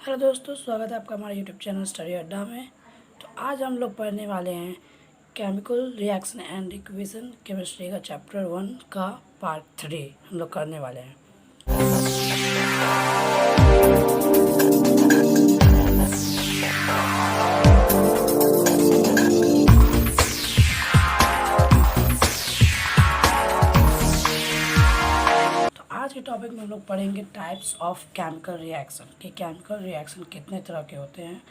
Hello दोस्तों, स्वागत है आपका हमारे यूट्यूब चैनल स्टडी अड्डा में। तो आज हम लोग पढ़ने वाले हैं chemical reaction and equation chemistry का चैप्टर 1 का पार्ट 3 हम लोग करने वाले हैं। तो आज के टॉपिक में हम लोग पढ़ेंगे टाइप्स ऑफ केमिकल रिएक्शन कि केमिकल रिएक्शन कितने तरह के होते हैं।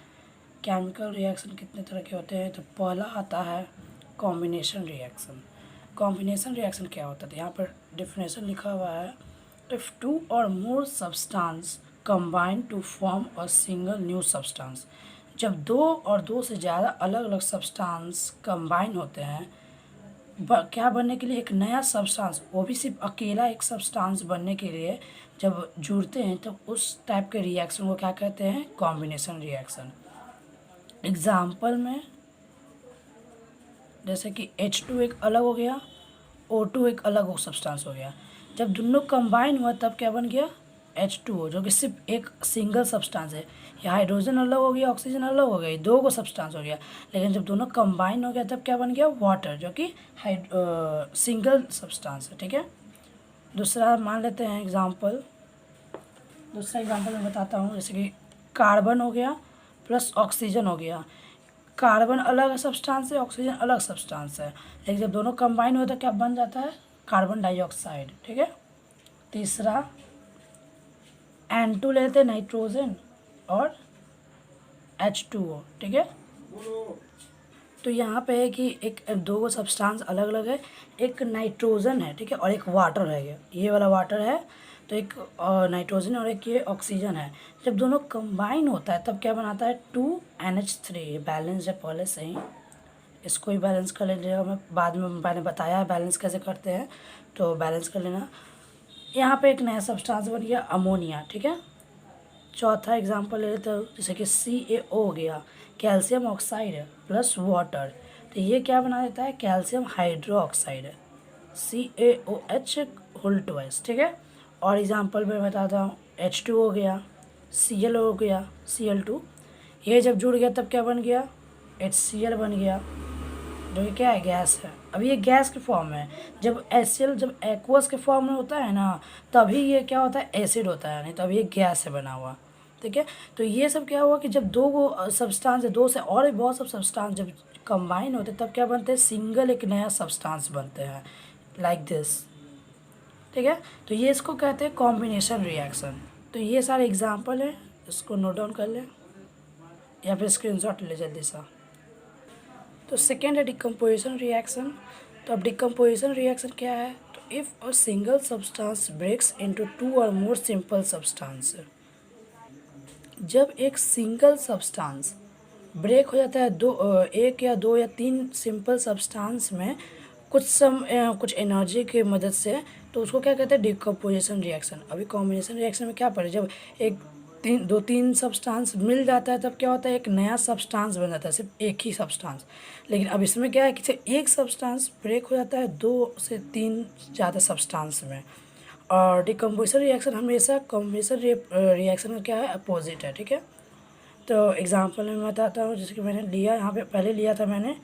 केमिकल रिएक्शन कितने तरह के होते हैं, तो पहला आता है कॉम्बिनेशन रिएक्शन। कॉम्बिनेशन रिएक्शन क्या होता है, यहाँ पर डेफिनेशन लिखा हुआ है, इफ़ टू और more substance combine to form a single new substance. जब दो और दो से ज़्यादा अलग अलग सब्सटेंस कंबाइन होते हैं क्या बनने के लिए, एक नया सब्सटेंस, वो भी सिर्फ अकेला एक सब्सटेंस बनने के लिए जब जुड़ते हैं तो उस टाइप के रिएक्शन को क्या कहते हैं, कॉम्बिनेशन रिएक्शन। एग्जाम्पल में जैसे कि H2 एक अलग हो गया, O2 एक अलग हो सब्सटेंस हो गया। जब दोनों कंबाइन हुआ तब क्या बन गया, H2O, जो कि सिर्फ एक सिंगल सब्सटेंस है। या हाइड्रोजन अलग हो गया, ऑक्सीजन अलग हो गई, दो को सब्सटेंस हो गया। लेकिन जब दोनों कंबाइन हो गया तब क्या बन गया, वाटर, जो कि सिंगल सब्सटेंस है। ठीक है, दूसरा मान लेते हैं एग्जाम्पल। दूसरा एग्जाम्पल मैं बताता हूँ, जैसे कि कार्बन हो गया प्लस ऑक्सीजन हो गया। कार्बन अलग सब्सटेंस है, ऑक्सीजन अलग सब्सटेंस है, लेकिन जब दोनों कंबाइन होता है क्या बन जाता है, कार्बन डाइऑक्साइड। ठीक है, तीसरा N2 लेते हैं, नाइट्रोजन और H2O। ठीक है, तो यहाँ पे है कि एक दो सब्सटेंस अलग अलग है, एक नाइट्रोजन है, ठीक है, और एक वाटर है। ये वाला वाटर है, तो एक नाइट्रोजन और एक ये ऑक्सीजन है। जब दोनों कंबाइन होता है तब क्या बनाता है, 2NH3। बैलेंस है पहले से ही, इसको ही बैलेंस कर लीजिएगा। मैं बाद में मैंने बताया है बैलेंस कैसे करते हैं, तो बैलेंस कर लेना। यहाँ पे एक नया सब्सटेंस बन गया, अमोनिया। ठीक है, चौथा एग्जांपल ले लेते हो, जैसे कि CaO हो गया, कैल्शियम ऑक्साइड प्लस वाटर, तो ये क्या बना देता है, calcium hydro oxide, CaOH whole twice. ठीक है, और एग्जांपल में बताता हूँ, H2 हो गया, Cl हो गया, Cl2, ये जब जुड़ गया तब क्या बन गया, HCl बन गया, जो कि क्या है, गैस है। अब ये गैस के फॉर्म है। जब HCl जब एक्वस के फॉर्म में होता है ना, तभी ये क्या होता है, एसिड होता है, नहीं तो अभी ये गैस से बना हुआ। ठीक है, तो ये सब क्या हुआ कि जब दो को सब्सटेंस, दो से और भी बहुत सब सब्सटेंस जब कंबाइन होते तब क्या बनते हैं, सिंगल एक नया सब्सटेंस बनते हैं, लाइक दिस। ठीक है, तो ये इसको कहते हैं कॉम्बिनेशन रिएक्शन। तो ये सारे एग्जाम्पल हैं, इसको नोट डाउन कर लें या फिर स्क्रीनशॉट ले जल्दी सा। तो सेकेंड है डिकम्पोजिशन रिएक्शन। तो अब डिकम्पोजिशन रिएक्शन क्या है, तो if a single substance breaks into two और मोर सिंपल सब्सटेंस। जब एक सिंगल सब्सटेंस ब्रेक हो जाता है एक या दो या तीन सिंपल सब्सटेंस में कुछ एनर्जी की मदद से, तो उसको क्या कहते हैं, डिकम्पोजिशन रिएक्शन। अभी कॉम्बिनेशन रिएक्शन में क्या पड़े, जब एक दो तीन सब्सटेंस मिल जाता है तब क्या होता है, एक नया सब्सटेंस बन जाता है, सिर्फ एक ही सब्सटेंस। लेकिन अब इसमें क्या है कि सिर्फ एक सब्सटेंस ब्रेक हो जाता है दो से तीन ज़्यादा सब्सटेंस में। और डिकम्पोजिशन रिएक्शन हमेशा कॉम्बिनेशन रिएक्शन का क्या है, अपोजिट है। ठीक है, तो एग्जांपल में बताता हूँ, जैसे कि मैंने लिया यहाँ पे, पहले लिया था मैंने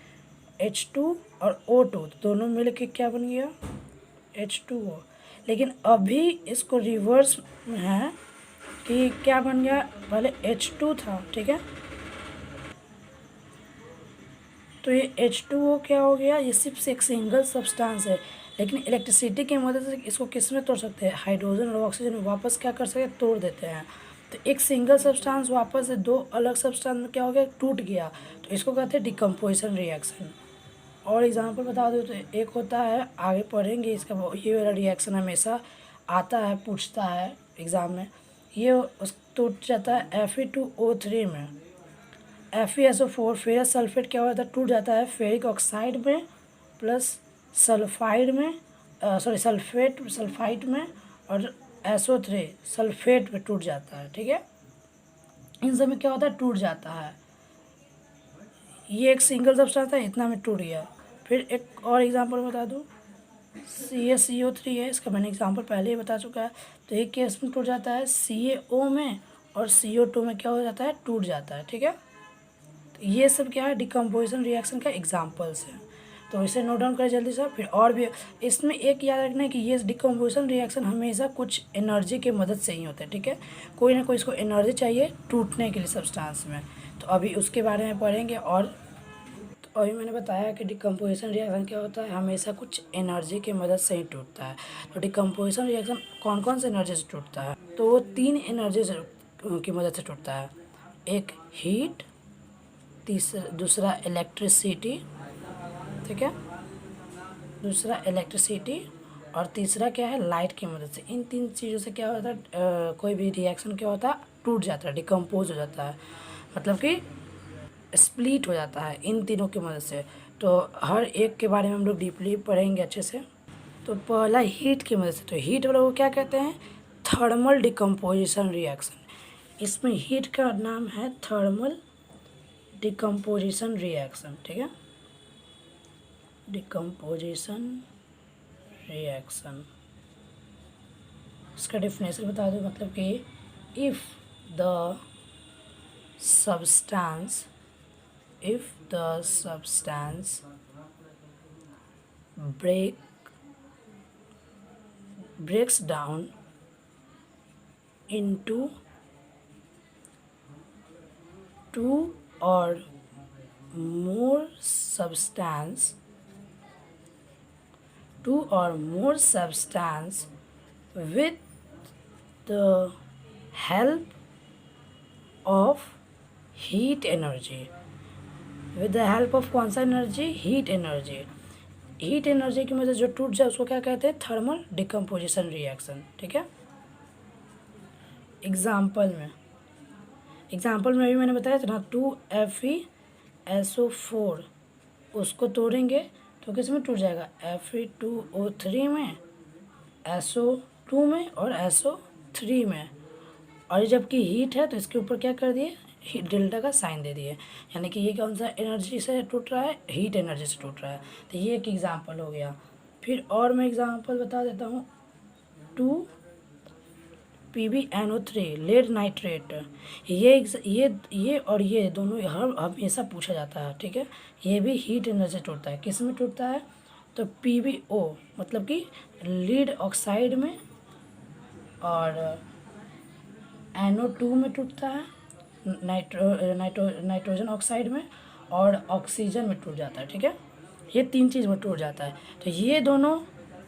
H2 और O2, दोनों मिल के क्या बन गया, H2O। लेकिन अभी इसको रिवर्स में है कि क्या बन गया, पहले H2 था। ठीक है, तो ये H2O क्या हो गया, ये सिर्फ एक सिंगल सब्सटेंस है, लेकिन इलेक्ट्रिसिटी की मदद से इसको किस में तोड़ सकते हैं, हाइड्रोजन और ऑक्सीजन में वापस क्या कर सकते हैं, तोड़ देते हैं। तो एक सिंगल सब्सटेंस वापस से दो अलग सब्सटेंस में क्या हो गया, टूट गया, तो इसको कहते हैं डिकम्पोजिशन रिएक्शन। और एग्जांपल बता दो, तो एक होता है, आगे पढ़ेंगे इसका, ये वाला रिएक्शन हमेशा आता है, पूछता है एग्ज़ाम में। ये उस टूट जाता है Fe2O3 में, FeSO4 फेरस सल्फेट क्या होता है, टूट जाता है फेरिक ऑक्साइड में प्लस सल्फाइड में, सल्फाइड में, और SO3 सल्फेट में टूट जाता है। ठीक है, इन सब में क्या होता है, टूट जाता है। ये एक सिंगल सब्सटेंस था, इतना में टूट गया। फिर एक और एग्जांपल बता दूँ, CaCO3 है, इसका मैंने एग्जांपल पहले ही बता चुका है। तो एक केस में टूट जाता है CaO में और CO2 में क्या हो जाता है, टूट जाता है। ठीक है, तो ये सब क्या है, डिकम्पोजिशन रिएक्शन का एग्जाम्पल्स है। तो इसे नोट डाउन करें जल्दी से। फिर और भी इसमें एक याद रखना है कि ये डिकम्पोजिशन रिएक्शन हमेशा कुछ एनर्जी की मदद से ही होता है। ठीक है, कोई ना कोई इसको एनर्जी चाहिए टूटने के लिए सब्सटेंस में, तो अभी उसके बारे में पढ़ेंगे। और तो अभी मैंने बताया कि डिकम्पोजिशन रिएक्शन क्या होता है, हमेशा कुछ एनर्जी की मदद से ही टूटता है। तो डिकम्पोजिशन रिएक्शन कौन कौन से एनर्जी से टूटता है, तो वो 3 एनर्जी से की मदद से टूटता है। एक हीट, दूसरा इलेक्ट्रिसिटी, ठीक है, दूसरा इलेक्ट्रिसिटी, और तीसरा क्या है, लाइट की मदद से। इन 3 चीज़ों से क्या होता है, कोई भी रिएक्शन क्या होता है, टूट जाता है, डिकम्पोज हो जाता है, मतलब कि स्प्लिट हो जाता है इन तीनों की मदद से। तो हर एक के बारे में हम लोग डीपली पढ़ेंगे अच्छे से। तो पहला हीट की मदद से, तो हीट वाला को क्या कहते हैं, थर्मल डिकम्पोजिशन रिएक्शन। इसमें हीट का नाम है थर्मल डिकम्पोजिशन रिएक्शन। ठीक है, डिकम्पोजिशन रिएक्शन, इसका डेफिनेशन बता दो, मतलब कि if the substance breaks down into two or more substance with the help of heat energy, with the help of कौन सा energy, heat energy. Heat energy की वजह से जो टूट जाए उसको क्या कहते हैं, थर्मल डिकम्पोजिशन रिएक्शन। ठीक है, एग्जाम्पल में अभी मैंने बताया था ना, 2Fe SO4 उसको तोड़ेंगे तो किस में टूट जाएगा, Fe2O3 में, SO2 में और SO3 में। और जबकि हीट है तो इसके ऊपर क्या कर दिए, डेल्टा का साइन दे दिए, यानी कि ये कौन सा एनर्जी से टूट रहा है, हीट एनर्जी से टूट रहा है। तो ये एक एग्जांपल हो गया। फिर और मैं एग्जांपल बता देता हूँ, 2PbNO3 लेड नाइट्रेट, ये और ये दोनों हमेशा पूछा जाता है। ठीक है, ये भी हीट एनर्जी से टूटता है। किस में टूटता है, तो PbO मतलब कि लीड ऑक्साइड में, और NO2 में टूटता है, नाइट्रोजन ऑक्साइड में, और ऑक्सीजन में टूट जाता है। ठीक है, ये 3 चीज़ में टूट जाता है। तो ये दोनों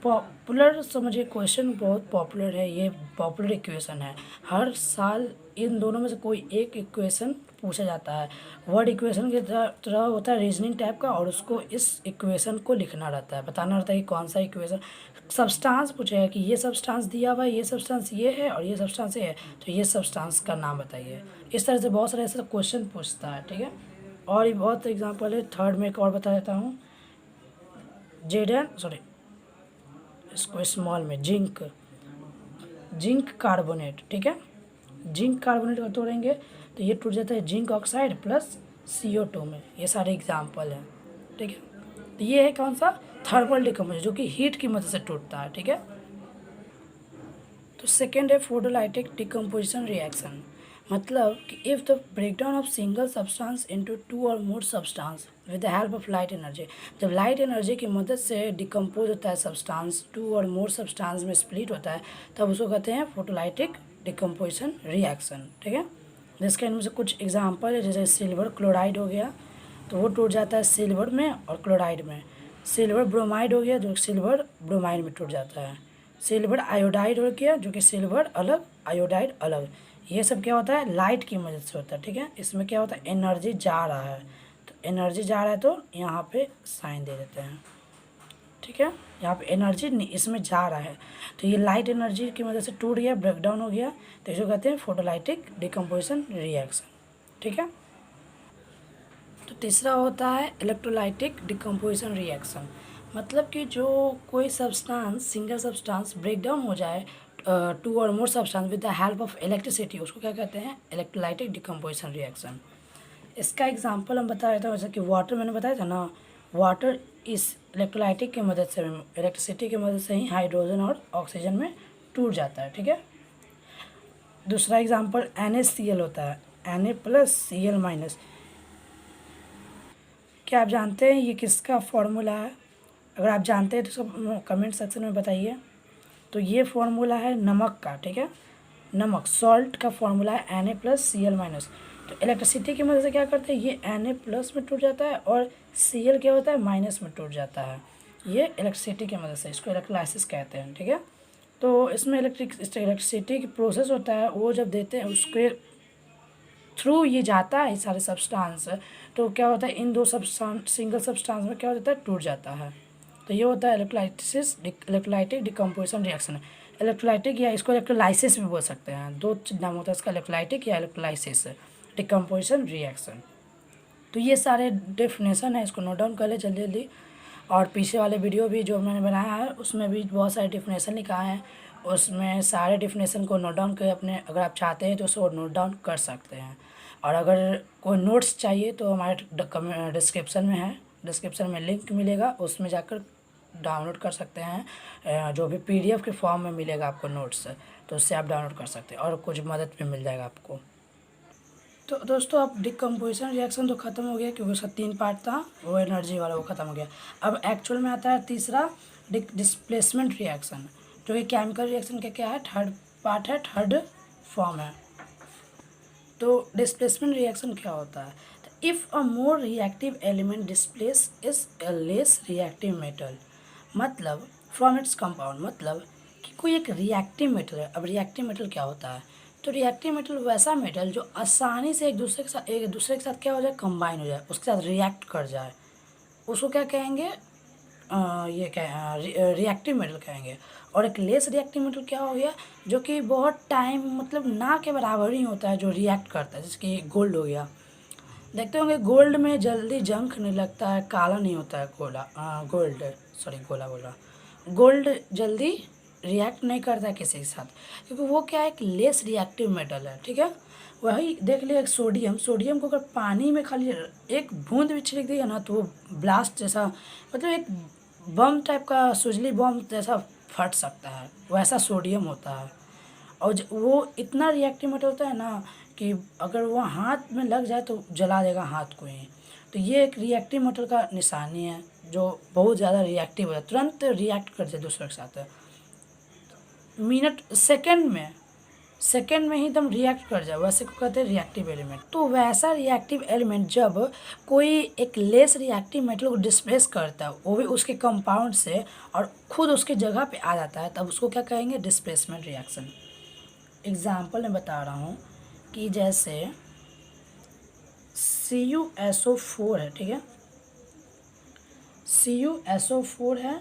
पॉपुलर, समझिए क्वेश्चन बहुत पॉपुलर है, ये पॉपुलर इक्वेशन है। हर साल इन दोनों में से कोई एक इक्वेशन पूछा जाता है। वर्ड इक्वेशन की तरह होता है, रीजनिंग टाइप का, और उसको इस इक्वेशन को लिखना रहता है, बताना रहता है कि कौन सा इक्वेशन। सब्सटेंस पूछेगा कि ये सब्सटेंस दिया हुआ है, ये सब्सटेंस ये है और ये सब्सटेंस ये है, तो ये सब्सटेंस का नाम बताइए। इस तरह से बहुत सारे ऐसे क्वेश्चन पूछता है। ठीक है, और ये बहुत एग्जाम्पल है। थर्ड में एक और बता देता हूँ, इसको स्मॉल में जिंक कार्बोनेट। ठीक है, जिंक कार्बोनेट को तोड़ेंगे तो ये टूट जाता है जिंक ऑक्साइड प्लस CO2 में। ये सारे एग्जाम्पल हैं। ठीक है, तो ये है कौन सा, थर्मल डिकम्पोजिशन, जो कि हीट की मदद से टूटता है। ठीक है, तो सेकेंड है फोटोलाइटिक डिकम्पोजिशन रिएक्शन, मतलब कि if the breakdown of single substance into 2 और more substance with the help of light energy, जब लाइट एनर्जी की मदद से डिकम्पोज होता है सब्सटेंस, 2 और मोर सब्सटेंस में स्प्लिट होता है, तब उसको कहते हैं फोटोलाइटिक डिकम्पोजिशन रिएक्शन। ठीक है, जिसके इनमें से कुछ एग्जाम्पल है, जैसे सिल्वर क्लोराइड हो गया तो वो टूट जाता है सिल्वर में और क्लोराइड में। सिल्वर ब्रोमाइड हो गया जो सिल्वर ब्रोमाइड में टूट जाता है। सिल्वर आयोडाइड हो गया जो कि सिल्वर अलग आयोडाइड अलग। ये सब क्या होता है, लाइट की मदद से होता है। ठीक है, इसमें क्या होता है, एनर्जी जा रहा है, तो एनर्जी जा रहा है तो यहाँ पे साइन दे देते हैं। ठीक है, यहाँ पे एनर्जी इसमें जा रहा है, तो ये लाइट एनर्जी की मदद से टूट गया, ब्रेकडाउन हो गया, तो इसको कहते हैं फोटोलाइटिक डिकम्पोजिशन रिएक्शन। ठीक है, तो तीसरा होता है इलेक्ट्रोलाइटिक डिकम्पोजिशन रिएक्शन, मतलब कि जो कोई सब्सटेंस, सिंगल सब्सटेंस ब्रेकडाउन हो जाए 2 और more substance with the help of electricity, उसको क्या कहते हैं, इलेक्ट्रोलाइटिक डिकम्पोजिशन रिएक्शन। इसका एग्जांपल हम बता रहे थे, जैसे कि वाटर मैंने बताया था ना, वाटर इस इलेक्ट्रोलाइटिक की मदद से, इलेक्ट्रिसिटी की मदद से ही हाइड्रोजन और ऑक्सीजन में टूट जाता है। ठीक है, दूसरा एग्जांपल NaCl होता है, Na+Cl-। क्या आप जानते हैं ये किसका फॉर्मूला है? अगर आप जानते हैं तो सब कमेंट सेक्शन में बताइए। तो ये फॉर्मूला है नमक का, ठीक है, नमक सॉल्ट का फॉर्मूला है Na+Cl-। तो इलेक्ट्रिसिटी की मदद से क्या करते हैं, ये Na+ में टूट जाता है और Cl क्या होता है, माइनस में टूट जाता है। ये इलेक्ट्रिसिटी की मदद से, इसको इलेक्ट्रोलाइसिस कहते हैं, ठीक है। तो इसमें इलेक्ट्रिसिटी की प्रोसेस होता है, वो जब देते हैं उसके थ्रू ये जाता है सारे सब्सटेंस, तो क्या होता है इन दो सब्सटेंस, सिंगल सब्सटेंस में क्या हो जाता है, टूट जाता है। तो ये होता है इलेक्ट्रोलाइटिक डिकम्पोजिशन रिएक्शन। इलेक्ट्रोलाइटिक या इसको इलेक्ट्रोलाइसिस भी बोल सकते हैं, दो नाम होता है इसका, इलेक्ट्रोलाइटिक या इलेक्ट्रोलाइसिस डिकम्पोजिशन रिएक्शन। तो ये सारे डेफिनेशन है, इसको नोट डाउन कर ले जल्दी जल्दी। और पीछे वाले वीडियो भी जो मैंने बनाया है उसमें भी बहुत सारे डेफिनेशन लिखा है, उसमें सारे डेफिनेशन को नोट डाउन कर अपने, अगर आप चाहते हैं तो उसको नोट डाउन कर सकते हैं। और अगर कोई नोट्स चाहिए तो हमारे डिस्क्रिप्शन में है, डिस्क्रिप्शन में लिंक मिलेगा, उसमें जाकर डाउनलोड कर सकते हैं। जो भी PDF के फॉर्म में मिलेगा आपको नोट्स, तो उससे आप डाउनलोड कर सकते हैं और कुछ मदद भी मिल जाएगा आपको। तो दोस्तों अब डिकम्पोजिशन रिएक्शन तो ख़त्म हो गया क्योंकि उसका 3 पार्ट था, वो एनर्जी वाला वो ख़त्म हो गया। अब एक्चुअल में आता है तीसरा डिस्प्लेसमेंट रिएक्शन, जो कि केमिकल रिएक्शन का क्या है, थर्ड पार्ट है, थर्ड फॉर्म है। तो डिस्प्लेसमेंट रिएक्शन क्या होता है, तो if a more reactive element displace is a less reactive metal, मतलब फ्रॉम इट्स कंपाउंड, मतलब कि कोई एक रिएक्टिव मेटल है। अब रिएक्टिव मेटल क्या होता है, तो रिएक्टिव मेटल वैसा मेटल जो आसानी से एक दूसरे के साथ क्या हो जाए, कंबाइन हो जाए, उसके साथ रिएक्ट कर जाए, उसको क्या कहेंगे, ये क्या रिएक्टिव मेटल कहेंगे। और एक लेस रिएक्टिव मेटल क्या हो गया, जो कि बहुत टाइम मतलब ना के बराबर ही होता है जो रिएक्ट करता है, जैसे कि गोल्ड हो गया। देखते होंगे गोल्ड में जल्दी जंग नहीं लगता है, काला नहीं होता है गोल्ड जल्दी रिएक्ट नहीं करता है किसी के साथ, क्योंकि वो क्या है, एक लेस रिएक्टिव मेटल है, ठीक है। वही देख लिया एक सोडियम को अगर पानी में खाली एक बूंद भी छिड़क दिया ना तो वो ब्लास्ट जैसा, मतलब एक बम टाइप का, सुजली बम जैसा फट सकता है, वैसा सोडियम होता है। और वो इतना रिएक्टिव मेटल होता है ना कि अगर वो हाथ में लग जाए तो जला देगा हाथ को ही। तो ये एक रिएक्टिव मेटल का निशानी है, जो बहुत ज़्यादा रिएक्टिव है, तुरंत रिएक्ट कर जाए दूसरे के साथ, सेकंड में ही एकदम रिएक्ट कर जाए, वैसे को कहते हैं रिएक्टिव एलिमेंट। तो वैसा रिएक्टिव एलिमेंट जब कोई एक लेस रिएक्टिव मेटल को डिस्प्लेस करता है, वो भी उसके कंपाउंड से, और खुद उसके जगह पे आ जाता है, तब उसको क्या कहेंगे, डिस्प्लेसमेंट रिएक्शन। एग्जाम्पल मैं बता रहा हूँ कि जैसे CuSO4 है, ठीक है, CuSO4 है,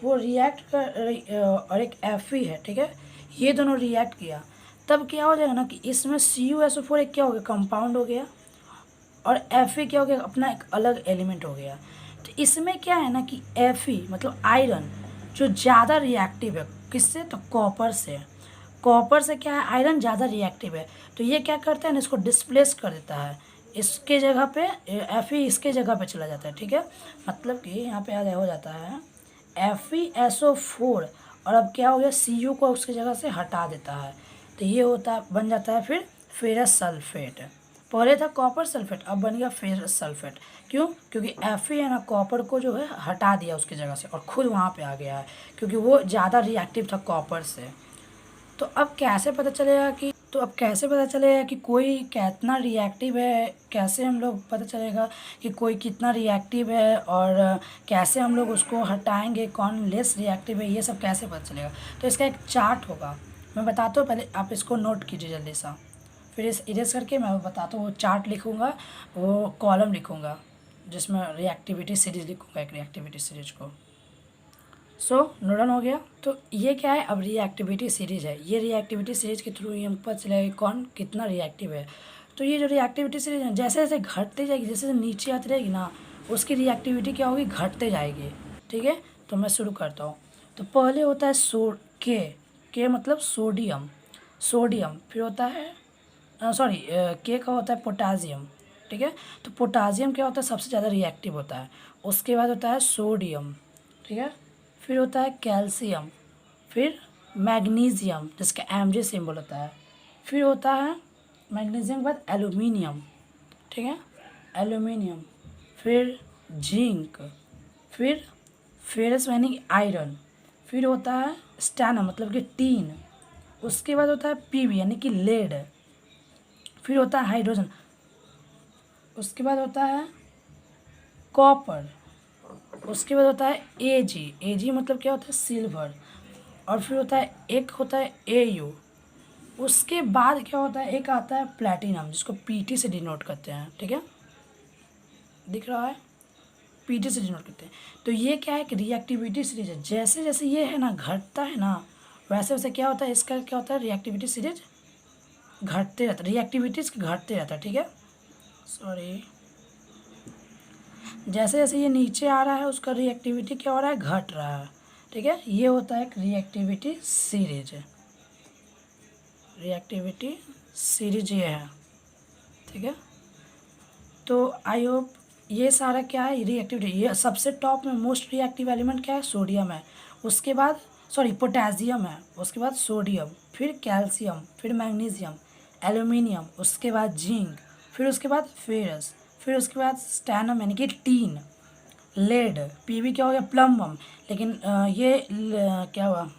वो रिएक्ट कर और एक Fe है, ठीक है, ये दोनों रिएक्ट किया, तब क्या हो जाएगा ना कि इसमें CuSO4 एक क्या हो गया, कंपाउंड हो गया, और Fe क्या हो गया, अपना एक अलग एलिमेंट हो गया। तो इसमें क्या है ना कि Fe मतलब आयरन जो ज़्यादा रिएक्टिव है, किससे, तो कॉपर से क्या है, आयरन ज़्यादा रिएक्टिव है, तो ये क्या करता है ना, इसको डिस्प्लेस कर देता है, इसके जगह पे Fe इसके जगह पे चला जाता है, ठीक है। मतलब कि यहाँ पे आ हो जाता है FeSO4, और अब क्या हो गया, Cu को उसकी जगह से हटा देता है, तो ये बन जाता है फिर फेरस सल्फेट। पहले था कॉपर सल्फेट, अब बन गया फेरस सल्फेट। क्यों, क्योंकि Fe है ना कॉपर को जो है हटा दिया उसकी जगह से और खुद वहाँ पे आ गया है, क्योंकि वो ज़्यादा रिएक्टिव था कॉपर से। तो अब कैसे पता चलेगा कि कोई कितना रिएक्टिव है, कैसे हम लोग पता चलेगा कि कोई कितना रिएक्टिव है, और कैसे हम लोग उसको हटाएंगे, कौन लेस रिएक्टिव है, ये सब कैसे पता चलेगा। तो इसका एक चार्ट होगा, मैं बताता हूँ, पहले आप इसको नोट कीजिए जल्दी सा, फिर इस इरेज करके मैं बताता हूँ, वो चार्ट लिखूँगा, वो कॉलम लिखूँगा जिसमें रिएक्टिविटी सीरीज लिखूँगा, एक रिएक्टिविटी सीरीज को। सो नोडन हो गया। तो ये क्या है, अब रिएक्टिविटी सीरीज है, ये रिएक्टिविटी सीरीज के थ्रू ही हम पता चलेगा कौन कितना रिएक्टिव है। तो ये जो रिएक्टिविटी सीरीज है जैसे जैसे घटते जाएगी, जैसे जैसे नीचे आती रहेगी ना, उसकी रिएक्टिविटी क्या होगी, घटते जाएगी, ठीक है। तो मैं शुरू करता हूँ। तो पहले होता है के मतलब सोडियम, फिर होता है के का होता है पोटासियम, ठीक है। तो पोटासियम क्या होता है, सबसे ज़्यादा रिएक्टिव होता है। उसके बाद होता है सोडियम, ठीक है, फिर होता है कैल्शियम, फिर मैग्नीशियम जिसका Mg सिंबल होता है, फिर होता है मैग्नीशियम के बाद एल्यूमिनियम, ठीक है, एल्यूमिनियम, फिर जिंक, फिर फेरस यानी आयरन, फिर होता है स्टैनम मतलब कि टीन, उसके बाद होता है पीबी यानी कि लेड, फिर होता है हाइड्रोजन, उसके बाद होता है कॉपर, उसके बाद होता है एजी, एजी मतलब क्या होता है सिल्वर, और फिर होता है एक होता है एयू, उसके बाद क्या होता है एक आता है प्लैटिनम जिसको पीटी से डिनोट करते हैं, ठीक है, दिख रहा है, पीटी से डिनोट करते हैं। तो ये क्या है एक रिएक्टिविटी सीरीज है, जैसे जैसे ये है ना घटता है ना वैसे वैसे क्या होता है इसका क्या होता है रिएक्टिविटी सीरीज घटते रहता है, रिएक्टिविटीज घटते रहता है, ठीक है, सॉरी, जैसे जैसे ये नीचे आ रहा है उसका रिएक्टिविटी क्या हो रहा है घट रहा है, ठीक है, ये होता है एक रिएक्टिविटी सीरीज, रिएक्टिविटी सीरीज ये है, ठीक है। तो आई होप ये सारा क्या है रिएक्टिविटी, ये सबसे टॉप में मोस्ट रिएक्टिव एलिमेंट क्या है सोडियम है, उसके बाद सॉरी पोटेशियम है, उसके बाद सोडियम, फिर कैल्शियम, फिर मैग्नीशियम, एल्यूमिनियम, उसके बाद जिंक, फिर उसके बाद फेरस, फिर उसके बाद स्टैनम यानी कि टीन, लेड, पीवी क्या हो गया प्लम्बम, लेकिन क्या हुआ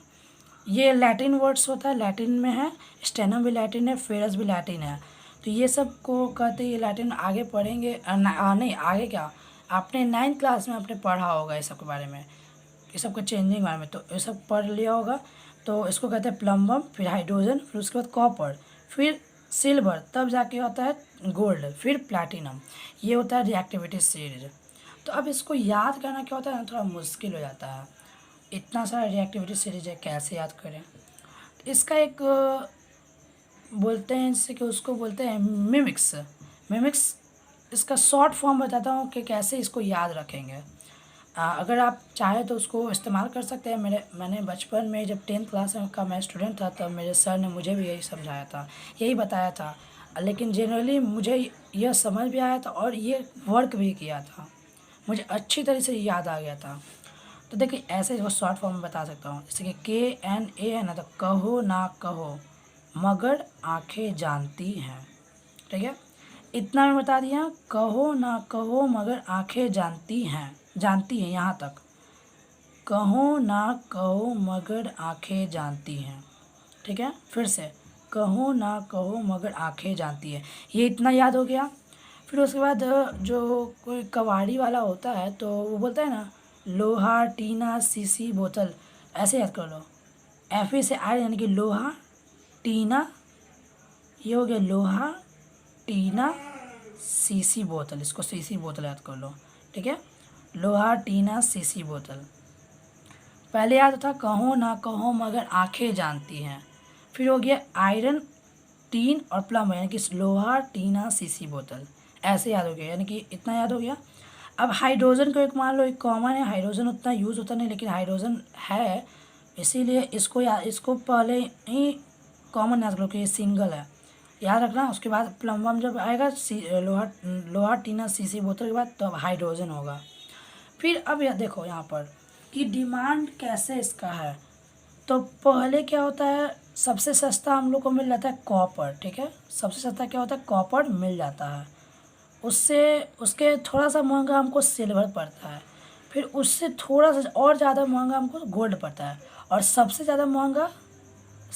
ये लैटिन वर्ड्स होता है, लैटिन में है, स्टेनम भी लैटिन है, फेरस भी लैटिन है, तो ये सब को कहते हैं ये लैटिन आगे पढ़ेंगे नहीं आगे क्या आपने 9th क्लास में आपने पढ़ा होगा इस सब के बारे में, ये सब के चेंजिंग बारे में, तो ये सब पढ़ लिया होगा। तो इसको कहते हैं प्लम्बम, फिर हाइड्रोजन, फिर उसके बाद कॉपर, फिर सिल्वर, तब जाके होता है गोल्ड, फिर प्लैटिनम, ये होता है रिएक्टिविटी सीरीज। तो अब इसको याद करना क्या होता है ना थोड़ा मुश्किल हो जाता है, इतना सारा रिएक्टिविटी सीरीज है कैसे याद करें। इसका एक बोलते हैं जैसे कि उसको बोलते हैं मिमिक्स, मिमिक्स इसका शॉर्ट फॉर्म बताता हूँ कि कैसे इसको याद रखेंगे। अगर आप चाहें तो उसको इस्तेमाल कर सकते हैं। मैंने बचपन में जब 10th क्लास का मैं स्टूडेंट था तब मेरे सर ने मुझे भी यही समझाया था, यही बताया था, लेकिन जनरली मुझे यह समझ भी आया था और ये वर्क भी किया था, मुझे अच्छी तरह से याद आ गया था। तो देखिए ऐसे वो शॉर्ट फॉर्म में बता सकता हूँ, जैसे कि KNA है ना, तो कहो ना कहो मगर आंखें जानती हैं, ठीक है, इतना मैं बता दिया, कहो ना कहो मगर आंखें जानती हैं, जानती हैं यहाँ तक, कहो ना कहो मगर आंखें जानती हैं, ठीक है, फिर से कहो ना कहो मगर आंखें जानती है, ये इतना याद हो गया। फिर उसके बाद जो कोई कबाड़ी वाला होता है तो वो बोलता है ना लोहा टीना सीसी बोतल, ऐसे याद कर लो, FE से आए यानी कि लोहा टीना, ये हो गया लोहा टीना सीसी बोतल, इसको सीसी बोतल याद कर लो, ठीक है, लोहा टीना सीसी बोतल। पहले याद था कहो ना कहो मगर आंखें जानती हैं, फिर हो गया आयरन टीन और प्लम यानी कि लोहा टीना सीसी बोतल, ऐसे याद हो गया, यानी कि इतना याद हो गया। अब हाइड्रोजन को एक मान लो एक कॉमन है, हाइड्रोजन उतना यूज़ होता नहीं लेकिन हाइड्रोजन है, इसीलिए इसको पहले ही कॉमन याद करो कि ये सिंगल है, याद रखना। उसके बाद प्लम्बम जब आएगा लोहा टीना सीसी बोतल के बाद तो अब हाइड्रोजन होगा। फिर अब यह देखो यहाँ पर कि डिमांड कैसे इसका है, तो पहले क्या होता है सबसे सस्ता हम लोग को मिल जाता है कॉपर, ठीक है, सबसे सस्ता क्या होता है कॉपर मिल जाता है, उससे उसके थोड़ा सा महंगा हमको सिल्वर पड़ता है, फिर उससे थोड़ा सा और ज़्यादा महंगा हमको गोल्ड पड़ता है, और सबसे ज़्यादा महंगा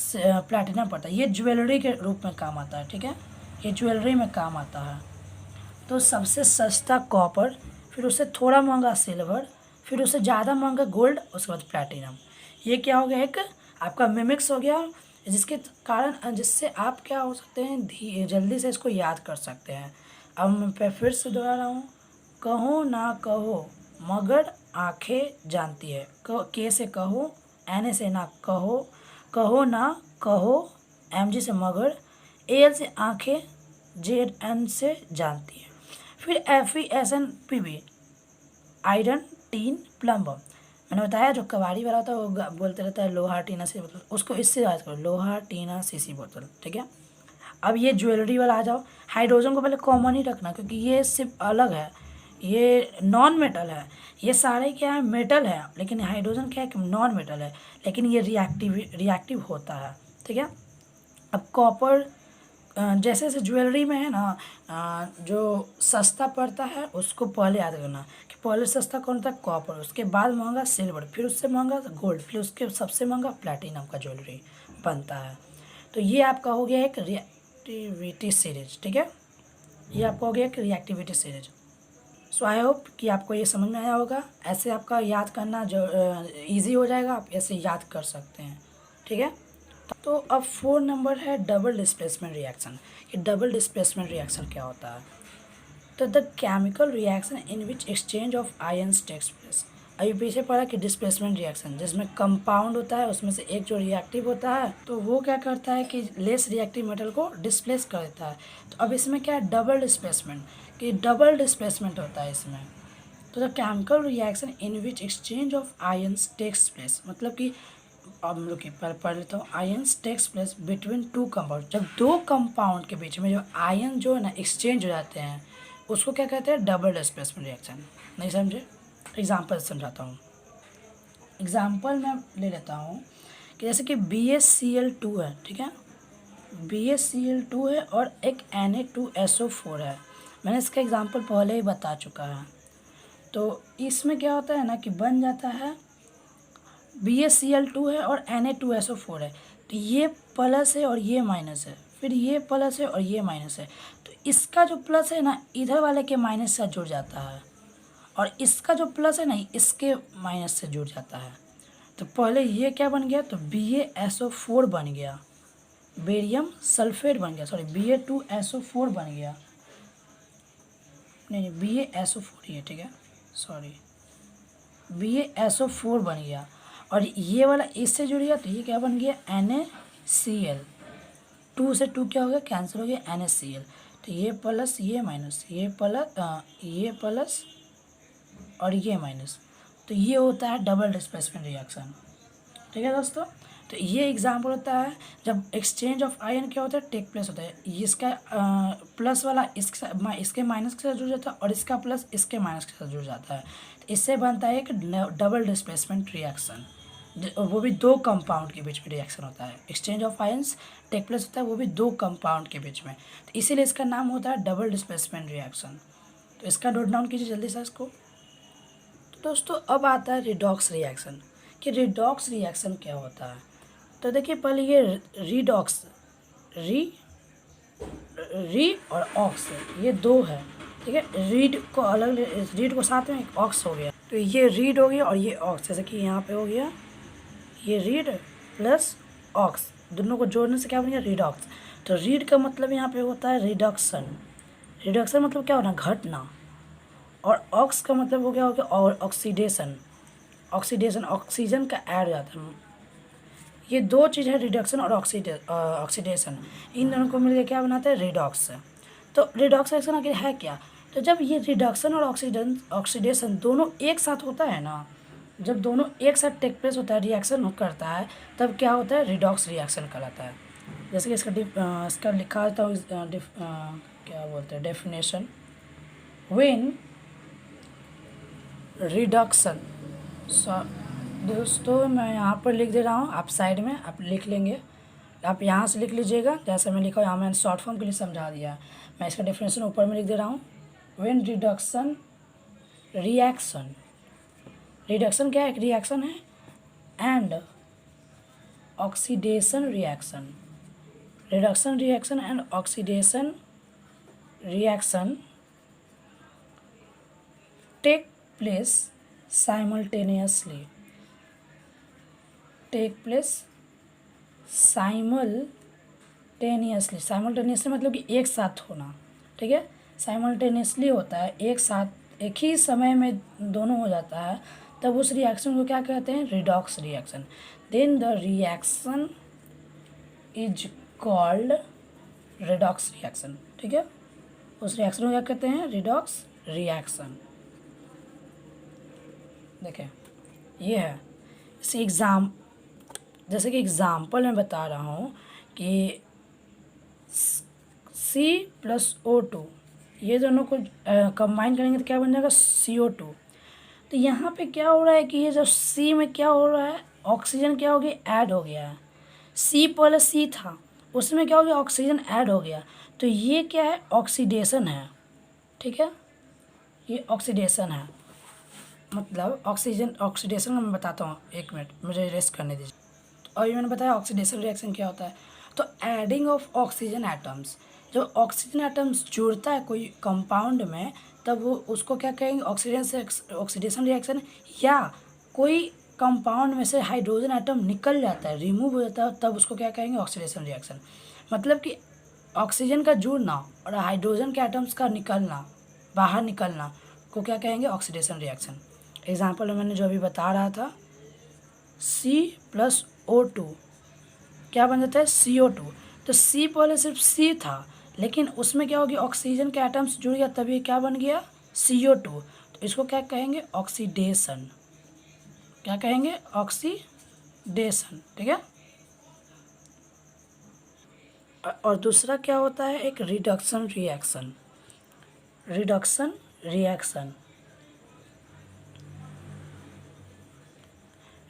प्लैटिनम पड़ता है। ये ज्वेलरी के रूप में काम आता है, ठीक है, ये ज्वेलरी में काम आता है। तो सबसे सस्ता कॉपर, फिर उससे थोड़ा महंगा सिल्वर, फिर उससे ज़्यादा महंगा गोल्ड, उसके बाद प्लैटिनम। ये क्या हो गया एक आपका मिमिक्स हो गया, जिसके कारण जिससे आप क्या हो सकते हैं जल्दी से इसको याद कर सकते हैं। अब मैं फिर से दोहरा रहा हूँ, कहो ना कहो मगर आंखें जानती है, के से कहो, NA से ना कहो, कहो ना कहो, MG से मगर, AL से आंखें, ZN से जानती है, फिर FeSnPb आयरन टीन प्लम्बम। मैंने बताया जो कबाड़ी वाला होता है वो बोलते रहता है लोहा टीना सीसी बोतल, उसको इससे याद करो लोहा टीना सीसी बोतल, ठीक है। अब ये ज्वेलरी वाला आ जाओ, हाइड्रोजन को पहले कॉमन ही रखना क्योंकि ये सिर्फ अलग है, ये नॉन मेटल है, ये सारे क्या है मेटल है, लेकिन हाइड्रोजन क्या है कि नॉन मेटल है, लेकिन ये रिएक्टिव होता है, ठीक है। अब कॉपर जैसे जैसे ज्वेलरी में है ना, जो सस्ता पड़ता है उसको पहले याद करना कि पहले सस्ता कौन था, कॉपर, उसके बाद महंगा सिल्वर, फिर उससे महंगा गोल्ड, फिर उसके सबसे महंगा प्लैटिनम का ज्वेलरी बनता है। तो ये आपका हो गया एक रिएक्टिविटी सीरीज, ठीक है, ये आपका हो गया एक reactivity series. So I hope कि आपको ये समझ में आया होगा। ऐसे आपका याद करना जो ईजी हो जाएगा, आप ऐसे याद कर सकते हैं, ठीक है। तो अब 4 नंबर है डबल डिस्प्लेसमेंट रिएक्शन। ये डबल डिस्प्लेसमेंट रिएक्शन क्या होता है? तो the chemical reaction in which exchange of ions takes place. अभी पीछे पढ़ा कि डिस्प्लेसमेंट रिएक्शन जिसमें कंपाउंड होता है, उसमें से एक जो रिएक्टिव होता है तो वो क्या करता है कि लेस रिएक्टिव मेटल को डिस्प्लेस कर देता है। तो अब इसमें क्या है, डबल डिस्प्लेसमेंट, कि डबल डिस्प्लेसमेंट होता है इसमें। तो the chemical reaction in which exchange of ions takes place, मतलब कि अब हम लोग की पढ़ लेता हूँ, ions takes place between two compound. जब दो कंपाउंड के बीच में जो आयन जो है ना एक्सचेंज हो जाते हैं उसको क्या कहते हैं, डबल डिस्प्लेसमेंट रिएक्शन। नहीं समझे? एग्जाम्पल समझाता हूँ। एग्जाम्पल मैं ले लेता हूँ कि जैसे कि BaCl2 है, ठीक है, BaCl2 है और एक Na2SO4 है। मैंने इसका एग्जाम्पल पहले ही बता चुका है। तो इसमें क्या होता है ना कि बन जाता है BaCl2 है और Na2SO4 है, तो ये प्लस है और ये माइनस है, फिर ये प्लस है और ये माइनस है। तो इसका जो प्लस है ना इधर वाले के माइनस से जुड़ जाता है और इसका जो प्लस है ना इसके माइनस से जुड़ जाता है। तो पहले ये क्या बन गया, तो BaSO4 बन गया, बेरियम सल्फेट बन गया, सॉरी Ba2SO4 बन गया, नहीं BaSO4 ये, ठीक है, सॉरी BaSO4 बन गया और ये वाला इससे जुड़ गया तो ये क्या बन गया, NaCl। 2 से 2 क्या हो गया, कैंसिल हो गया, NaCl। तो ये प्लस ये माइनस, ये प्लस और ये माइनस, तो ये होता है डबल डिस्प्लेसमेंट रिएक्शन, ठीक है दोस्तों। तो ये एग्जाम्पल होता है जब एक्सचेंज ऑफ आयन क्या होता है, टेक प्लेस होता है। इसका प्लस वाला इसके माइनस के साथ जुड़ जाता है और इसका प्लस इसके माइनस के साथ जुड़ जाता है। तो इससे बनता है एक डबल डिस्प्लेसमेंट रिएक्शन, वो भी दो कंपाउंड के बीच में रिएक्शन होता है। Exchange of ions take place होता है वो भी दो कंपाउंड के बीच में, तो इसीलिए इसका नाम होता है डबल डिस्प्लेसमेंट रिएक्शन। तो इसका नोट डाउन कीजिए जल्दी से इसको। तो दोस्तों अब आता है रिडॉक्स रिएक्शन, कि रिडॉक्स रिएक्शन क्या होता है। तो देखिए पहले ये रिडॉक्स, री और ऑक्स ये दो है, ठीक है। रीड को अलग, रीड को साथ में एक ऑक्स हो गया, तो ये रीड हो गया और ये ऑक्स, जैसे कि यहाँ पे हो गया ये रीड प्लस ऑक्स, दोनों को जोड़ने से क्या बन गया, रिडॉक्स। तो रीड का मतलब यहाँ पे होता है रिडक्शन, रिडक्शन मतलब क्या होना, घटना, और ऑक्स का मतलब हो गया और ऑक्सीडेशन, ऑक्सीजन का ऐड हो जाता है। ये दो चीज़ है, रिडक्शन और ऑक्सीडेशन, इन दोनों को मिलकर क्या बनाता है, रिडॉक्स। तो रिडॉक्स रिएक्शन आखिर है क्या, तो जब ये रिडक्शन और ऑक्सीडेशन दोनों एक साथ होता है ना, जब दोनों एक साथ टेक प्लेस होता है, रिएक्शन करता है, तब क्या होता है, रिडॉक्स रिएक्शन कहलाता है। जैसे कि इसका लिखा होता है क्या बोलते हैं डेफिनेशन, व्हेन रिडक्शन, दोस्तों मैं यहाँ पर लिख दे रहा हूँ, आप साइड में आप लिख लेंगे, आप यहाँ से लिख लीजिएगा जैसे मैं लिखा, यहाँ मैंने शॉर्ट फॉर्म के लिए समझा दिया। मैं इसका डेफिनेशन ऊपर में लिख दे रहा हूँ, व्हेन रिडक्शन रिएक्शन, रिडक्शन क्या है, एक रिएक्शन है, and oxidation reaction, reduction reaction and oxidation reaction take place simultaneously, simultaneously मतलब कि एक साथ होना, ठीक है, साइमल्टेनियसली होता है, एक साथ एक ही समय में दोनों हो जाता है, तब उस रिएक्शन को क्या कहते हैं, redox reaction. Then the reaction is called redox reaction, ठीक है, उस रिएक्शन को क्या कहते हैं, रिडॉक्स रिएक्शन। देखें ये है, जैसे कि एग्ज़ाम्पल मैं बता रहा हूँ कि C+O2 ये दोनों को कंबाइन करेंगे तो क्या बन जाएगा, CO2। तो यहाँ पे क्या हो रहा है कि ये जो C में क्या हो रहा है, ऑक्सीजन क्या हो गया, ऐड हो गया है। C पहले C था उसमें क्या हो गया, ऑक्सीजन ऐड हो गया, तो ये क्या है, ऑक्सीडेशन है, ठीक है, ये ऑक्सीडेशन है। मतलब ऑक्सीडेशन का मैं बताता हूँ, एक मिनट मुझे रेस्ट करने दीजिए। और ये मैंने बताया ऑक्सीडेशन रिएक्शन क्या होता है। तो एडिंग ऑफ ऑक्सीजन एटम्स, जब ऑक्सीजन एटम्स जुड़ता है कोई कंपाउंड में, तब वो उसको क्या कहेंगे, ऑक्सीडेशन रिएक्शन। या कोई कंपाउंड में से हाइड्रोजन एटम निकल जाता है, रिमूव हो जाता है, तब उसको क्या कहेंगे, ऑक्सीडेशन रिएक्शन। मतलब कि ऑक्सीजन का जुड़ना और हाइड्रोजन के एटम्स का निकलना, बाहर निकलना को क्या कहेंगे, ऑक्सीडेशन रिएक्शन। एग्जाम्पल में मैंने जो अभी बता रहा था, C+O2 क्या बन जाता है, CO2। तो C पहले सिर्फ C था, लेकिन उसमें क्या हो गया, ऑक्सीजन के एटम्स जुड़ गया, तभी क्या बन गया, CO2। तो इसको क्या कहेंगे, ऑक्सीडेशन। क्या कहेंगे, ऑक्सीडेशन, ठीक है। और दूसरा क्या होता है, एक reduction reaction. Reduction reaction,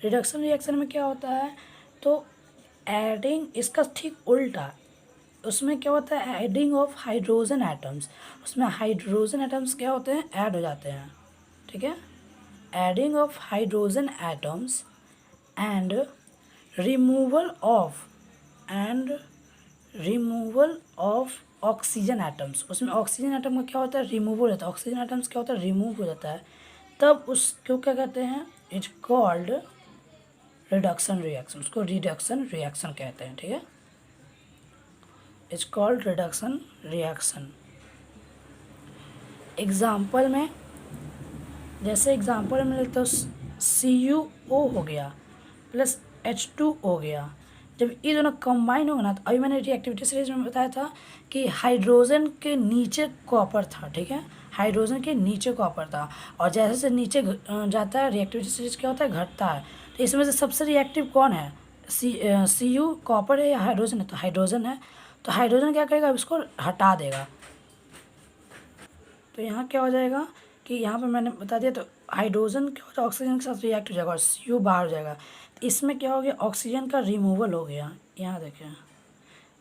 reduction reaction में क्या होता है, तो एडिंग, इसका ठीक उल्टा, उसमें क्या होता है, एडिंग ऑफ हाइड्रोजन एटम्स। उसमें हाइड्रोजन एटम्स क्या होते हैं, ऐड हो जाते हैं, ठीक है। Adding of hydrogen atoms and removal of and removal of oxygen atoms. उसमें ऑक्सीजन एटम का क्या होता है, रिमूवल होता है, ऑक्सीजन एटम्स क्या होता है, रिमूव हो जाता है, तब उसको क्या कहते हैं, इज कॉल्ड रिडक्शन रिएक्शन। उसको रिडक्शन रिएक्शन कहते हैं, ठीक है। Is called reduction reaction. Example में, जैसे एग्जाम्पल में लिखते हो, CuO हो गया प्लस H2 हो गया, जब ये दोनों कंबाइन होगा ना, तो अभी मैंने रिएक्टिविटी सीरीज में बताया था कि हाइड्रोजन के नीचे कॉपर था, ठीक है, हाइड्रोजन के नीचे कॉपर था, और जैसे जैसे नीचे जाता है, रिएक्टिविटी सीरीज क्या होता है, घटता है। तो इसमें से सबसे रिएक्टिव कौन है, Cu कॉपर है या हाइड्रोजन है, तो हाइड्रोजन है। तो हाइड्रोजन क्या करेगा, अब इसको हटा देगा, तो यहाँ क्या हो जाएगा कि यहाँ पे मैंने बता दिया, तो हाइड्रोजन क्या होता है, ऑक्सीजन के साथ रिएक्ट हो जाएगा और CO बाहर हो जाएगा। तो इसमें क्या हो गया, ऑक्सीजन का रिमूवल हो गया। यहाँ देखें,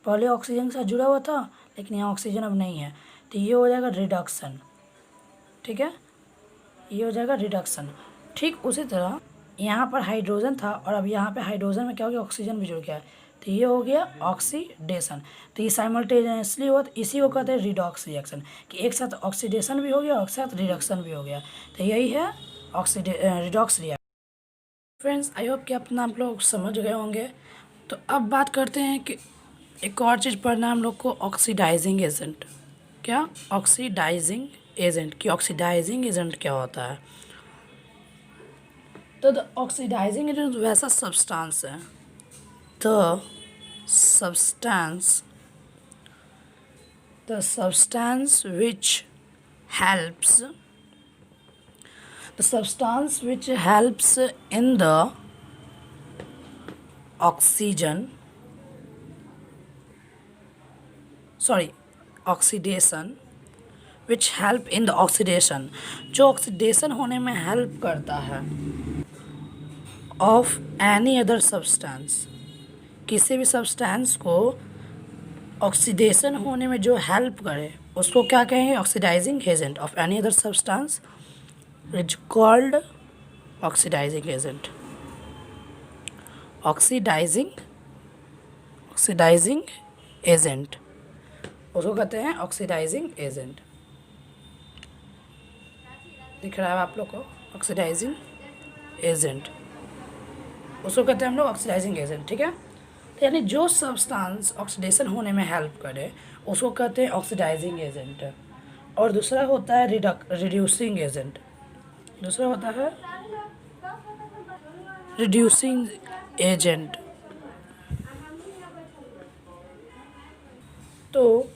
पहले ऑक्सीजन के साथ जुड़ा हुआ था, लेकिन यहाँ ऑक्सीजन अब नहीं है, तो ये हो जाएगा रिडक्शन, ठीक है, ये हो जाएगा रिडक्शन। ठीक उसी तरह यहाँ पर हाइड्रोजन था, और अब यहाँ पे हाइड्रोजन में क्या हो गया, ऑक्सीजन भी जुड़ गया, तो ये हो गया ऑक्सीडेशन। तो ये साइमल्टेनियसली हुआ, तो इसी को कहते हैं रिडॉक्स रिएक्शन, कि एक साथ ऑक्सीडेशन भी हो गया और एक साथ रिडक्शन भी हो गया। तो यही है redox reaction. Friends, I hope कि अपना आप लोग समझ गए होंगे। तो अब बात करते हैं कि एक और चीज़ पढ़ना हम लोग को, ऑक्सीडाइजिंग एजेंट। क्या, ऑक्सीडाइजिंग एजेंट, कि ऑक्सीडाइजिंग एजेंट क्या होता है। तो द ऑक्सीडाइजिंग एजेंट वैसा सब्सटेंस है, the substance which helps in the oxidation, which help in the oxidation, जो ऑक्सीडेशन होने में हेल्प करता है, ऑफ एनी अदर सब्सटेंस, किसी भी सब्सटेंस को ऑक्सीडेशन होने में जो हेल्प करे, उसको क्या कहेंगे, oxidising agent of any other substance is called oxidising agent. Oxidising agent, उसको कहते हैं ऑक्सीडाइजिंग एजेंट। दिख रहा है आप लोग को, ऑक्सीडाइजिंग एजेंट, उसको कहते हैं हम लोग ऑक्सीडाइजिंग एजेंट, ठीक है। तो यानी जो सब्सटेंस ऑक्सीडेशन होने में हेल्प करे, उसको कहते हैं ऑक्सीडाइजिंग एजेंट। और दूसरा होता है रिड्यूसिंग एजेंट, दूसरा होता है रिड्यूसिंग एजेंट। तो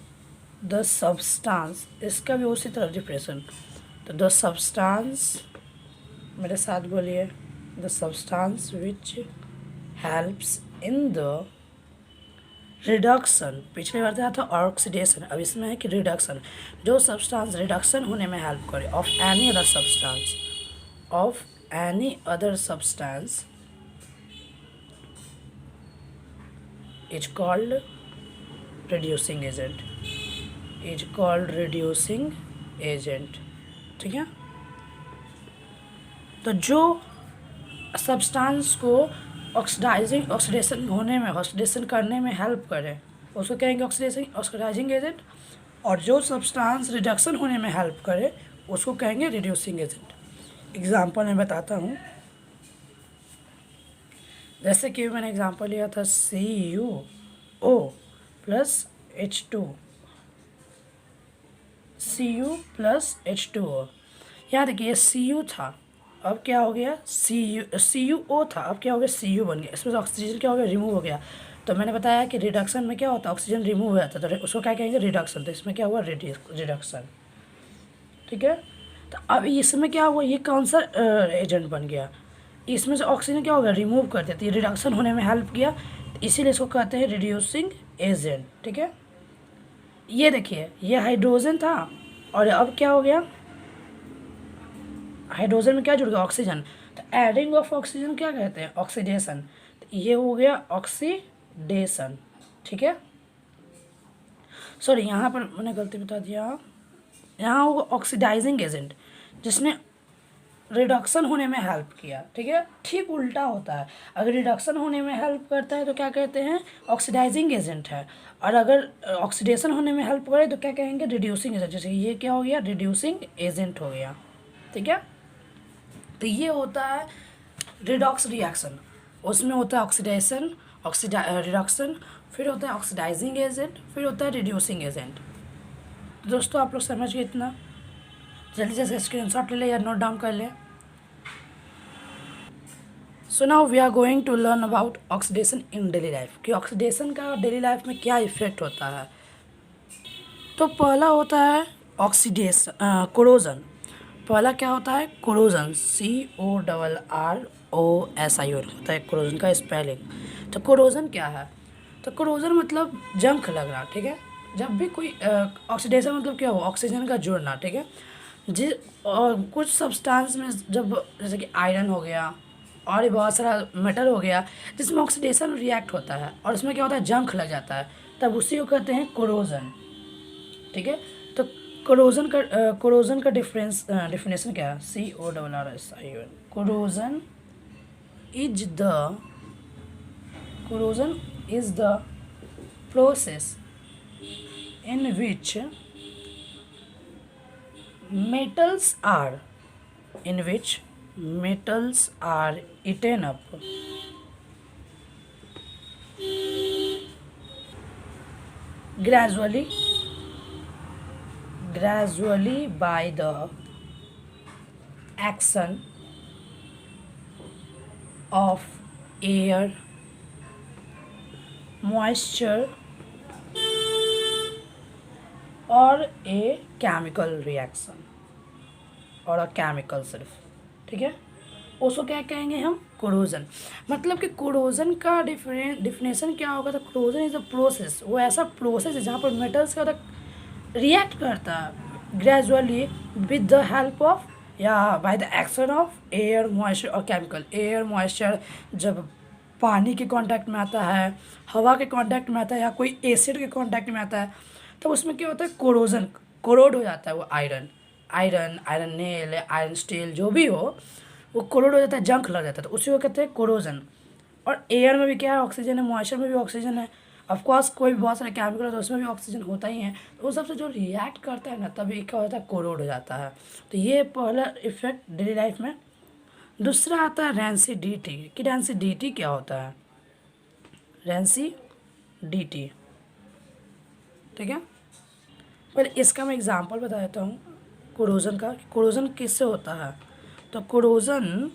द सब्सटेंस, इसका भी उसी तरह डिप्रेशन। तो द सब्सटेंस, मेरे साथ बोलिए, the substance which helps in the reduction, पिछले बार था ऑक्सीडेशन, अब इसमें है कि रिडक्शन, जो सब्सटेंस रिडक्शन होने में हेल्प करे of any other substance is called reducing agent, is called reducing agent. ठीक है, तो जो सब्सटेंस को ऑक्सीडेशन करने में हेल्प करे उसको कहेंगे ऑक्सीडाइजिंग एजेंट, और जो सब्सटेंस रिडक्शन होने में हेल्प करे उसको कहेंगे रिड्यूसिंग एजेंट। एग्जांपल मैं बताता हूँ, जैसे कि मैंने एग्जांपल लिया था CuO plus H2, Cu plus H2O। यहाँ देखिए Cu था, अब क्या हो गया CuO था, अब क्या हो गया Cu बन गया, इसमें से ऑक्सीजन क्या हो गया, रिमूव हो गया। तो मैंने बताया कि रिडक्शन में क्या होता है, ऑक्सीजन रिमूव हो जाता है, तो उसको क्या कहेंगे, रिडक्शन। तो इसमें क्या हुआ, रिडक्शन। ठीक है, तो अब इसमें क्या हुआ, ये कौन सा एजेंट बन गया, इसमें से ऑक्सीजन क्या हो गया, रिमूव कर देती है, रिडक्शन होने में हेल्प किया, इसीलिए इसको कहते हैं रिड्यूसिंग एजेंट। ठीक है, ये देखिए ये हाइड्रोजन था और अब क्या हो गया, हाइड्रोजन में क्या जुड़ गया, ऑक्सीजन। तो एडिंग ऑफ ऑक्सीजन क्या कहते हैं, ऑक्सीडेशन। तो ये हो गया ऑक्सीडेशन। ठीक है, सॉरी यहाँ पर मैंने गलती बता दिया, यहाँ होगा ऑक्सीडाइजिंग एजेंट जिसने रिडक्शन होने में हेल्प किया। ठीक है, ठीक उल्टा होता है, अगर रिडक्शन होने में हेल्प करता है तो क्या कहते हैं, ऑक्सीडाइजिंग एजेंट है, और अगर ऑक्सीडेशन होने में हेल्प करे तो क्या कहेंगे, रिड्यूसिंग एजेंट। जैसे ये क्या हो गया, रिड्यूसिंग एजेंट हो गया। ठीक है, तो ये होता है रिडॉक्स रिएक्शन, उसमें होता है ऑक्सीडेशन, रिडक्शन, फिर होता है ऑक्सीडाइजिंग एजेंट, फिर होता है रिड्यूसिंग एजेंट। तो दोस्तों आप लोग समझ गए इतना, जल्दी से स्क्रीनशॉट ले ले या नोट डाउन कर ले। So now we are going to learn about oxidation in daily life, कि ऑक्सीडेशन का डेली लाइफ में क्या इफेक्ट होता है। तो पहला होता है ऑक्सीडेशन, कोरोजन। पहला क्या होता है, कोरोजन, CORROSION होता है कोरोजन का स्पेलिंग। तो कोरोजन क्या है, तो कोरोजन मतलब जंग लगना। ठीक है, जब भी कोई ऑक्सीडेशन मतलब क्या हो, ऑक्सीजन का जुड़ना। ठीक है, कुछ सब्सटेंस में जब जैसे कि आयरन हो गया और ये बहुत सारा मेटल हो गया जिसमें ऑक्सीडेशन रिएक्ट होता है और उसमें क्या होता है, जंग लग जाता है, तब उसी को कहते हैं कोरोजन। ठीक है, तो कोरोजन का डिफिनेशन क्या है, CORROSION। Corrosion is the process in which metals are eaten up gradually by the action of air, moisture और ए केमिकल रिएक्शन और अ केमिकल सिर्फ। ठीक है, उसको क्या कहेंगे हम, कोरोजन। मतलब कि कोरोजन का डिफिनेशन क्या होगा, तो कोरोजन इज अ प्रोसेस, वो ऐसा प्रोसेस है जहाँ पर मेटल्स का रिएक्ट करता है gradually with the help of या by the action of air, moisture और केमिकल। एयर, मॉइस्चर जब पानी के कांटेक्ट में आता है, हवा के कांटेक्ट में आता है, या कोई एसिड के कांटेक्ट में आता है, तो उसमें क्या होता है, कोरोजन, कोरोड हो जाता है वो आयरन नेल, आयरन स्टील जो भी हो वो कोरोड हो जाता है, जंक लग जाता है, तो उसी को कहते हैं कोरोजन। और एयर में भी क्या है, ऑक्सीजन है, मॉइस्चर में भी ऑक्सीजन है, ऑफकोर्स कोई भी बहुत सारे केमिकल है तो उसमें भी ऑक्सीजन होता ही है, तो उस सबसे जो रिएक्ट करता है ना तभी क्या होता है, कोरोड हो जाता है। तो ये पहला इफेक्ट डेली लाइफ में। दूसरा आता है रेंसिडिटी, कि रेंसिडिटी क्या होता है, रेंसिडिटी। ठीक है, पर इसका मैं एग्जांपल बता देता हूँ कोरोजन का, कोरोजन किससे होता है। तो कोरोजन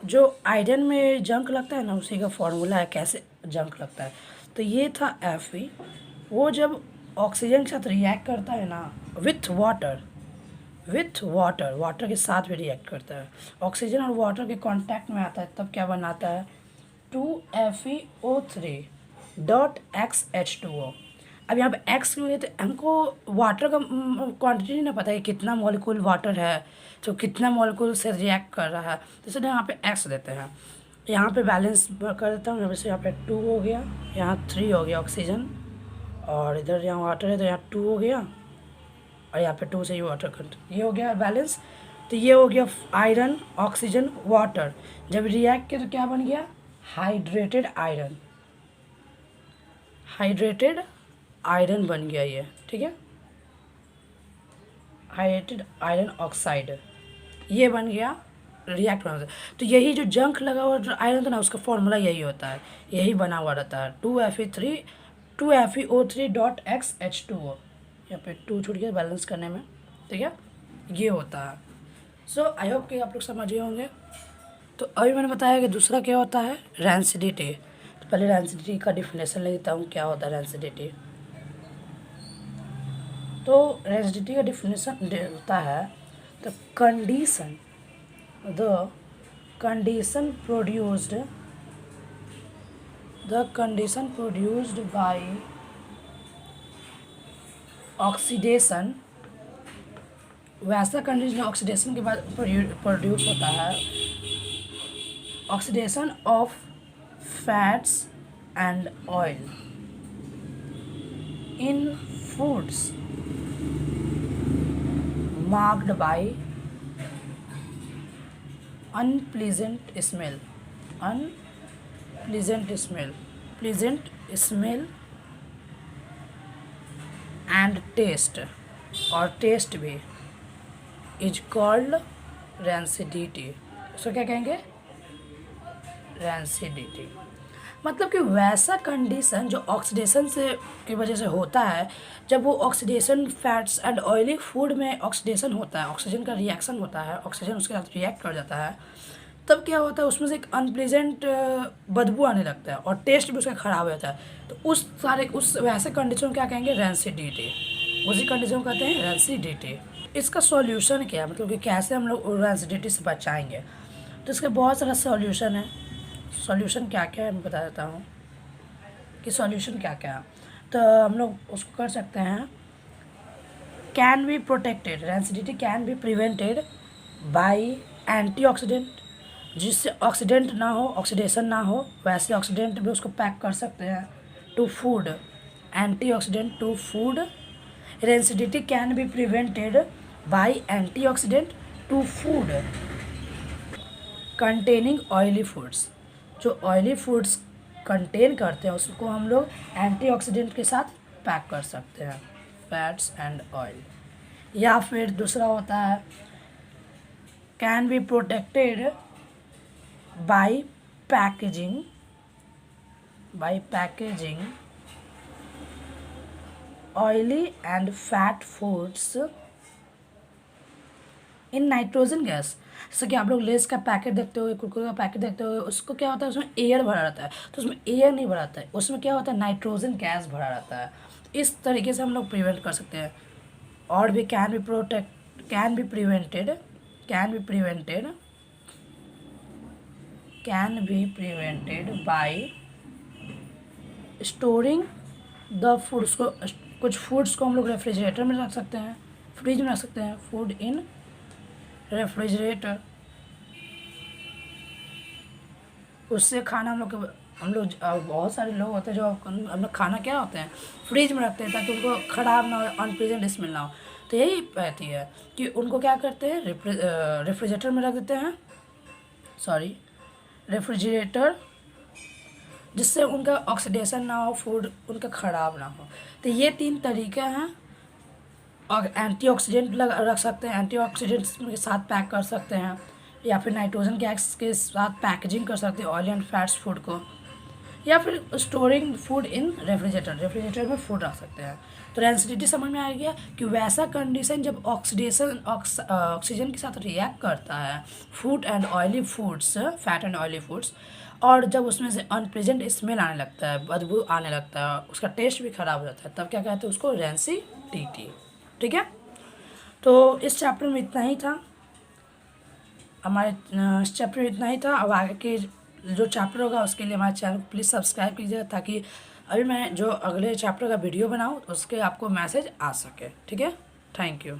जो आयरन में जंक लगता है ना, उसी का फॉर्मूला है कैसे जंक लगता है। तो ये था Fe, वो जब ऑक्सीजन के साथ रिएक्ट करता है ना विथ वाटर के साथ भी रिएक्ट करता है, ऑक्सीजन और वाटर के कांटेक्ट में आता है, तब क्या बनाता है, 2FeO3 डॉट XH2O। अब यहाँ पे एक्स क्यों है, तो हमको वाटर का क्वांटिटी नहीं ना पता है कितना मॉलिक्यूल वाटर है, तो कितना मॉलिक्यूल से रिएक्ट कर रहा है, तो इसलिए यहाँ पे एक्स देते हैं। यहाँ पे बैलेंस कर देता हूँ। जैसे यहाँ पे 2 हो गया, यहाँ 3 हो गया ऑक्सीजन, और इधर यहाँ वाटर है तो यहाँ 2 हो गया, और यहाँ पे 2 से ही वाटर कर, ये हो गया बैलेंस। तो ये हो गया आयरन, ऑक्सीजन, वाटर। जब रिएक्ट किया तो क्या बन गया? हाइड्रेटेड आयरन, हाइड्रेटेड आयरन बन गया ये, ठीक है, हाइड्रेटेड आयरन ऑक्साइड, ये बन गया रिएक्ट होने से। तो यही जो जंक लगा हुआ आयरन था ना, उसका फॉर्मूला यही होता है, यही बना हुआ रहता है 2FeO3.XH2O। यहाँ पे 2 छूट गया बैलेंस करने में, ठीक है, ये होता है। सो आई होप कि आप लोग समझ गए होंगे। तो अभी मैंने बताया कि दूसरा क्या होता है, रैंसिडिटी। तो पहले रैंसिडिटी का डिफिनेशन लेता हूँ, क्या होता है रैंसिडिटी। तो रैंसिडिटी का डिफिनेशन होता है the condition produced by oxidation, वैसा कंडीशन ऑक्सीडेशन के बाद प्रोड्यूस होता है, oxidation of fats and oil in foods marked by unpleasant smell and taste, और टेस्ट भी, इज कॉल्ड रैंसिडिटी। इसको क्या कहेंगे? रैंसिडिटी। मतलब कि वैसा कंडीशन जो ऑक्सीडेशन से की वजह से होता है, जब वो oxidation fats and oily food में ऑक्सीडेशन होता है, ऑक्सीजन का रिएक्शन होता है, ऑक्सीजन उसके साथ रिएक्ट कर जाता है, तब क्या होता है उसमें से एक अनप्लीजेंट बदबू आने लगता है और टेस्ट भी उसका ख़राब हो जाता है। तो उस वैसे कंडीशन को क्या कहेंगे? रैंसिडिटी। उसी कंडीशन को कहते हैं रैंसिडिटी। इसका सॉल्यूशन क्या है, मतलब कि कैसे हम लोग रैंसिडिटी से बचाएंगे? तो इसका बहुत सारा सॉल्यूशन है। सॉल्यूशन क्या क्या है मैं बता देता हूँ कि सॉल्यूशन क्या क्या है। तो हम लोग उसको कर सकते हैं, can be protected, rancidity can be prevented by antioxidant, जिससे ऑक्सीडेंट ना हो, ऑक्सीडेशन ना हो, वैसे ऑक्सीडेंट भी उसको पैक कर सकते हैं to food, antioxidant to food. Rancidity can be prevented by antioxidant to food containing oily foods. जो ऑयली फूड्स कंटेन करते हैं उसको हम लोग एंटीऑक्सीडेंट के साथ पैक कर सकते हैं, फैट्स एंड ऑयल। या फिर दूसरा होता है, can be protected by packaging oily and fat foods in nitrogen gas. जैसे कि आप लोग लेस का पैकेट देखते हो, कुरकुरे का पैकेट देखते हो, उसको क्या होता है, उसमें एयर भरा रहता है, तो उसमें एयर नहीं भरा रहता है, उसमें क्या होता है, नाइट्रोजन गैस भरा रहता है। इस तरीके से हम लोग प्रिवेंट कर सकते हैं। और भी can be prevented bye storing the foods को, कुछ फूड्स को हम लोग रेफ्रिजरेटर में रख सकते हैं, फ्रिज में रख सकते हैं, फूड इन रेफ्रिजरेटर। उससे खाना हम लोग बहुत सारे लोग होते हैं जो हम लोग खाना क्या होते हैं फ्रिज में रखते हैं ताकि उनको ख़राब ना हो, अनप्लीजेंट स्मेल ना हो। तो यही रहती है कि उनको क्या करते हैं, रेफ्रिजरेटर में रख देते हैं, रेफ्रिजरेटर, जिससे उनका ऑक्सीडेशन ना हो, फूड उनका ख़राब ना हो। तो ये 3 तरीके हैं। और एंटीऑक्सीडेंट रख सकते हैं, एंटीऑक्सीडेंट्स के साथ पैक कर सकते हैं, या फिर नाइट्रोजन गैस के साथ पैकेजिंग कर सकते हैं ऑयल एंड फैट्स फूड को, या फिर स्टोरिंग फूड इन रेफ्रिजरेटर में फूड रख सकते हैं। तो रैंसिडिटी समझ में आ गया कि वैसा कंडीशन जब ऑक्सीजन के साथ रिएक्ट करता है food and oily foods, fat and oily foods, और जब उसमें से अनप्लेजेंट स्मेल आने लगता है, बदबू आने लगता है, उसका टेस्ट भी ख़राब हो जाता है, तब क्या कहते हैं उसको? रैंसिडिटी। ठीक है, तो इस चैप्टर में इतना ही था, हमारे इस चैप्टर में इतना ही था। अब आगे के जो चैप्टर होगा उसके लिए हमारे चैनल को प्लीज़ सब्सक्राइब कीजिए, ताकि अभी मैं जो अगले चैप्टर का वीडियो बनाऊँ उसके आपको मैसेज आ सके। ठीक है, थैंक यू।